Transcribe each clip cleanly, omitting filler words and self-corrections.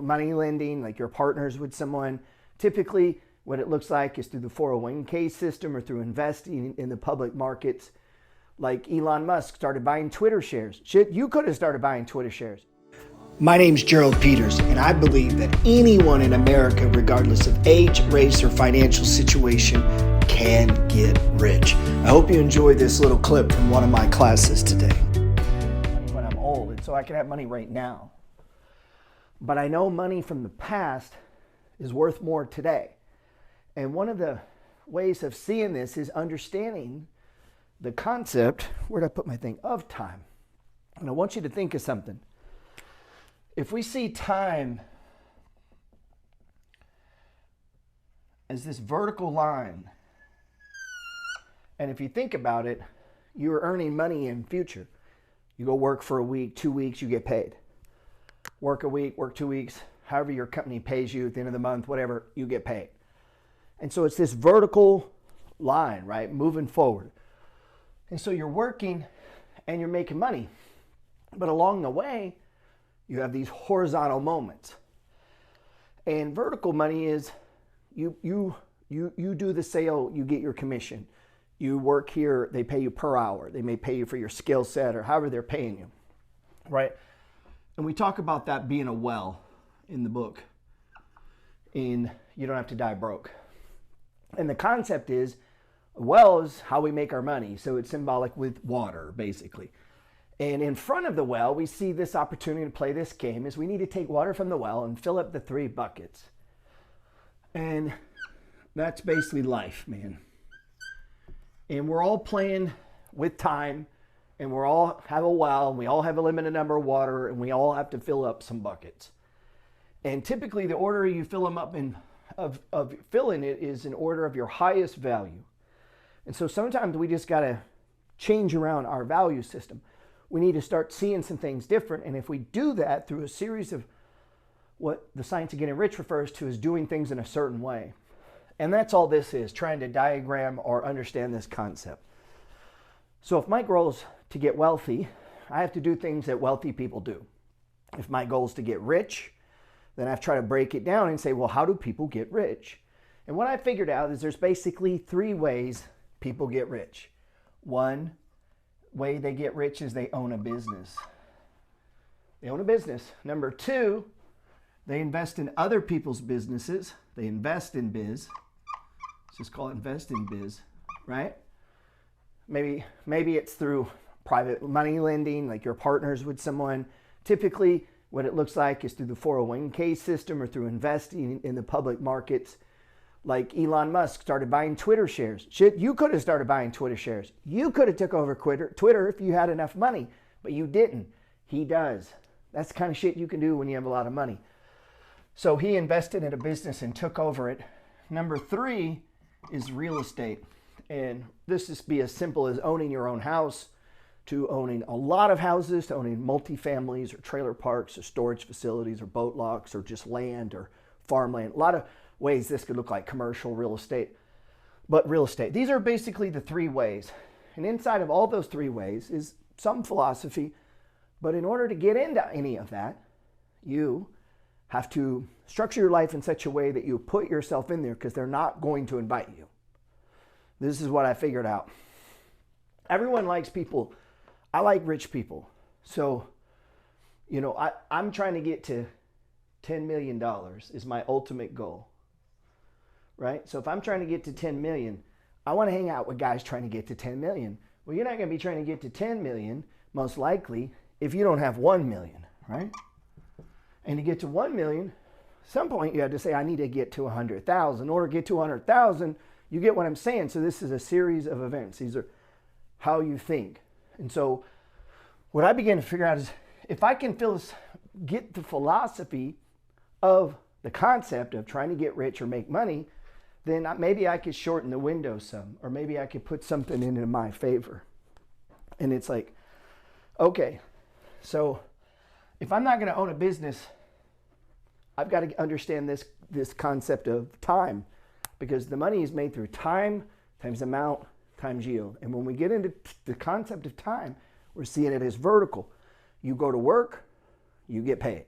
Money lending, like you're partners with someone. Typically, what it looks like is through the 401k system or through investing in the public markets. Like Elon Musk started buying Twitter shares. Shit, you could have started buying Twitter shares. My name's Gerald Peters, and I believe that anyone in America, regardless of age, race, or financial situation, can get rich. I hope you enjoy this little clip from one of my classes today. When I'm old, and so I can have money right now. But I know money from the past is worth more today. And one of the ways of seeing this is understanding the concept, where did I put my thing, of time. And I want you to think of something. If we see time as this vertical line, and if you think about it, you're earning money in future. You go work for a week, 2 weeks, you get paid. Work a week, work 2 weeks, however your company pays you at the end of the month, whatever, you get paid. And so it's this vertical line, right, moving forward. And so you're working and you're making money. But along the way, you have these horizontal moments. And vertical money is you do the sale, you get your commission. You work here, they pay you per hour. They may pay you for your skill set or however they're paying you, right? And we talk about that being a well in the book. In You Don't Have to Die Broke. And the concept is, a well is how we make our money. So it's symbolic with water, basically. And in front of the well, we see this opportunity to play this game is we need to take water from the well and fill up the 3 buckets. And that's basically life, man. And we're all playing with time, and we all have a well, and we all have a limited number of water, and we all have to fill up some buckets. And typically the order you fill them up in, of filling it is in order of your highest value. And so sometimes we just got to change around our value system. We need to start seeing some things different. And if we do that through a series of what the science of getting rich refers to as doing things in a certain way. And that's all this is, trying to diagram or understand this concept. So if my goal is to get wealthy, I have to do things that wealthy people do. If my goal is to get rich, then I have to try to break it down and say, well, how do people get rich? And what I figured out is there's basically 3 ways people get rich. One way they get rich is they own a business. They own a business. Number 2, they invest in other people's businesses. They invest in biz. Let's just call it invest in biz, right? Maybe it's through private money lending, like you're partners with someone. Typically, what it looks like is through the 401k system or through investing in the public markets. Like Elon Musk started buying Twitter shares. Shit, you could have started buying Twitter shares. You could have took over Twitter if you had enough money, but you didn't. He does. That's the kind of shit you can do when you have a lot of money. So he invested in a business and took over it. Number 3 is real estate. And this is be as simple as owning your own house, to owning a lot of houses, to owning multifamilies or trailer parks or storage facilities or boat locks or just land or farmland. A lot of ways this could look like commercial real estate. But real estate, these are basically the 3 ways. And inside of all those 3 ways is some philosophy. But in order to get into any of that, you have to structure your life in such a way that you put yourself in there, because they're not going to invite you. This is what I figured out. Everyone likes people. I like rich people. So, you know, I'm trying to get to $10 million is my ultimate goal, right? So if I'm trying to get to 10 million, I want to hang out with guys trying to get to 10 million. Well, you're not going to be trying to get to 10 million, most likely, if you don't have 1 million, right? And to get to 1 million, at some point you have to say, I need to get to 100,000. In order to get to 100,000, you get what I'm saying. So this is a series of events. These are how you think. And so what I began to figure out is if I can get the philosophy of the concept of trying to get rich or make money, then maybe I could shorten the window some, or maybe I could put something into my favor. And it's like, okay, so if I'm not going to own a business, I've got to understand this concept of time, because the money is made through time times amount times yield. And when we get into the concept of time, we're seeing it as vertical. You go to work, you get paid.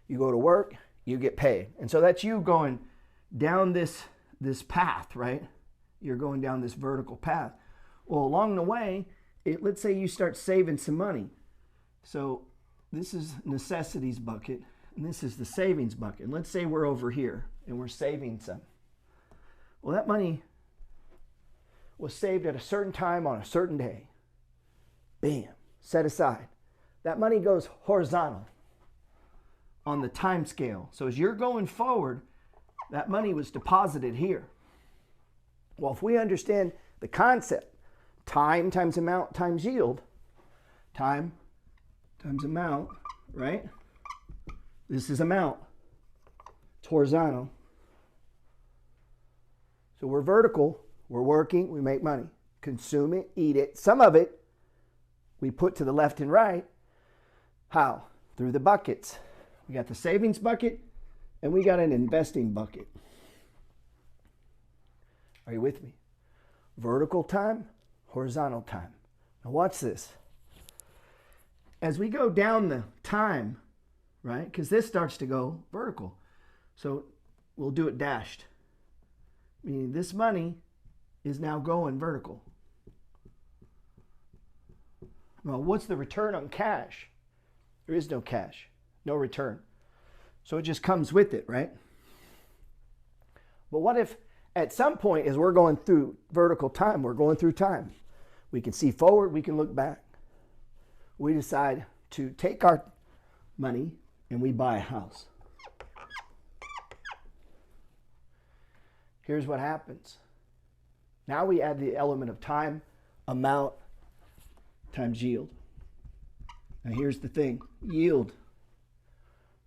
You go to work, you get paid. And so that's you going down this path, right? You're going down this vertical path. Well, along the way, let's say you start saving some money. So this is necessities bucket, and this is the savings bucket. And let's say we're over here and we're saving some. Well, that money was saved at a certain time on a certain day. Bam, set aside. That money goes horizontal on the time scale. So as you're going forward, that money was deposited here. Well, if we understand the concept, time times amount times yield, time times amount, right? This is amount. It's horizontal. So we're vertical, we're working, we make money. Consume it, eat it. Some of it we put to the left and right. How? Through the buckets. We got the savings bucket and we got an investing bucket. Are you with me? Vertical time, horizontal time. Now watch this. As we go down the time, right? Because this starts to go vertical. So we'll do it dashed. Meaning this money is now going vertical. Well, what's the return on cash? There is no cash, no return. So it just comes with it, right? But what if at some point as we're going through vertical time, we're going through time. We can see forward, we can look back. We decide to take our money and we buy a house. Here's what happens. Now we add the element of time, amount, times yield. Now here's the thing, yield.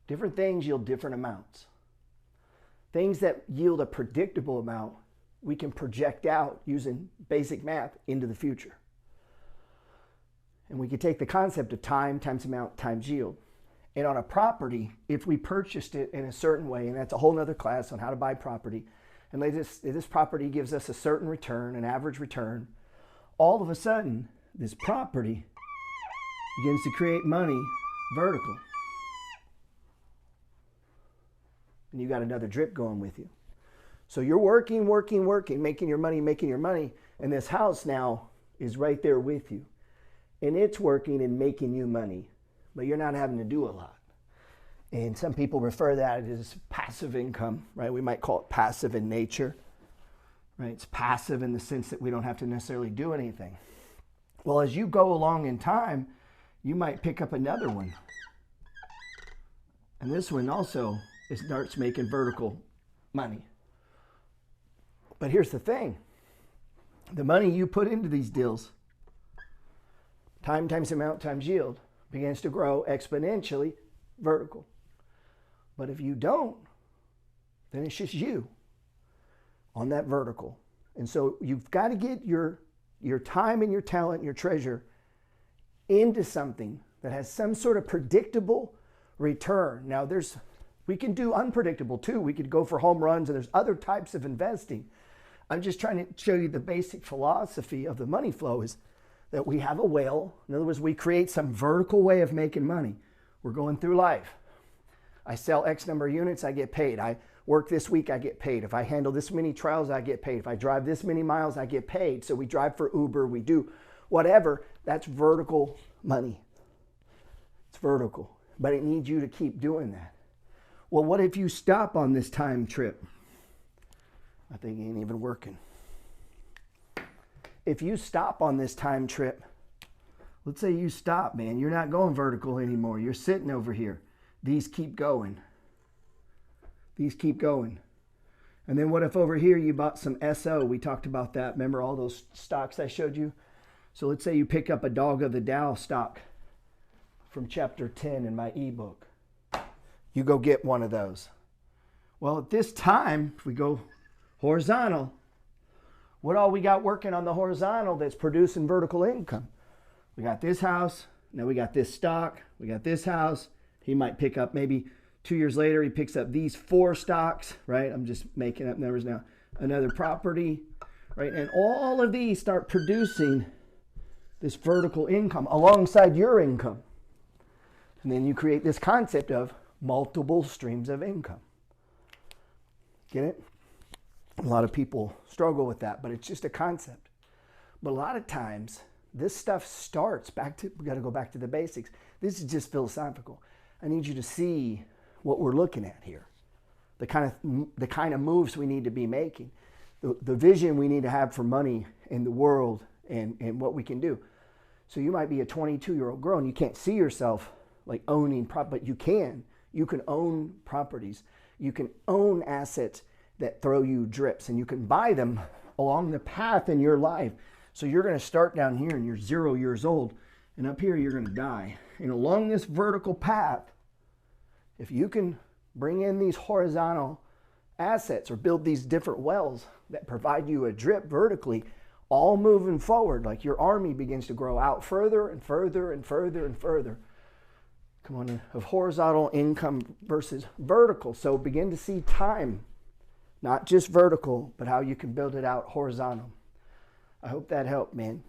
Different things yield different amounts. Things that yield a predictable amount, we can project out using basic math into the future. And we can take the concept of time times amount times yield. And on a property, if we purchased it in a certain way, and that's a whole nother class on how to buy property, and this property gives us a certain return, an average return, all of a sudden, this property begins to create money vertical. And you got another drip going with you. So you're working, making your money, and this house now is right there with you. And it's working and making you money, but you're not having to do a lot. And some people refer that as passive income, right? We might call it passive in nature, right? It's passive in the sense that we don't have to necessarily do anything. Well, as you go along in time, you might pick up another one. And this one also starts making vertical money. But here's the thing. The money you put into these deals, time times amount times yield, begins to grow exponentially vertical. But if you don't, then it's just you on that vertical. And so you've got to get your time and your talent and your treasure into something that has some sort of predictable return. Now we can do unpredictable too. We could go for home runs, and there's other types of investing. I'm just trying to show you the basic philosophy of the money flow is that we have a whale. In other words, we create some vertical way of making money. We're going through life. I sell X number of units, I get paid. I work this week, I get paid. If I handle this many trials, I get paid. If I drive this many miles, I get paid. So we drive for Uber, we do whatever. That's vertical money. It's vertical, but it needs you to keep doing that. Well, what if you stop on this time trip? I think it ain't even working. If you stop on this time trip, let's say you stop, man. You're not going vertical anymore. You're sitting over here. These keep going. These keep going. And then what if over here you bought some SO? We talked about that. Remember all those stocks I showed you? So let's say you pick up a Dog of the Dow stock from chapter 10 in my ebook. You go get one of those. Well, at this time, if we go horizontal, what all we got working on the horizontal that's producing vertical income? We got this house. Now we got this stock. We got this house. He might pick up maybe 2 years later, he picks up these 4 stocks, right? I'm just making up numbers now. Another property, right? And all of these start producing this vertical income alongside your income. And then you create this concept of multiple streams of income. Get it? A lot of people struggle with that, but it's just a concept. But a lot of times, this stuff starts we got to go back to the basics. This is just philosophical. I need you to see what we're looking at here. The kind of moves we need to be making. The vision we need to have for money in the world and what we can do. So you might be a 22-year-old girl and you can't see yourself like owning property, but you can. You can own properties. You can own assets that throw you drips, and you can buy them along the path in your life. So you're going to start down here and you're 0 years old, and up here you're going to die. And along this vertical path, if you can bring in these horizontal assets or build these different wells that provide you a drip vertically, all moving forward, like your army begins to grow out further and further and further and further. Come on, of horizontal income versus vertical. So begin to see time, not just vertical, but how you can build it out horizontal. I hope that helped, man.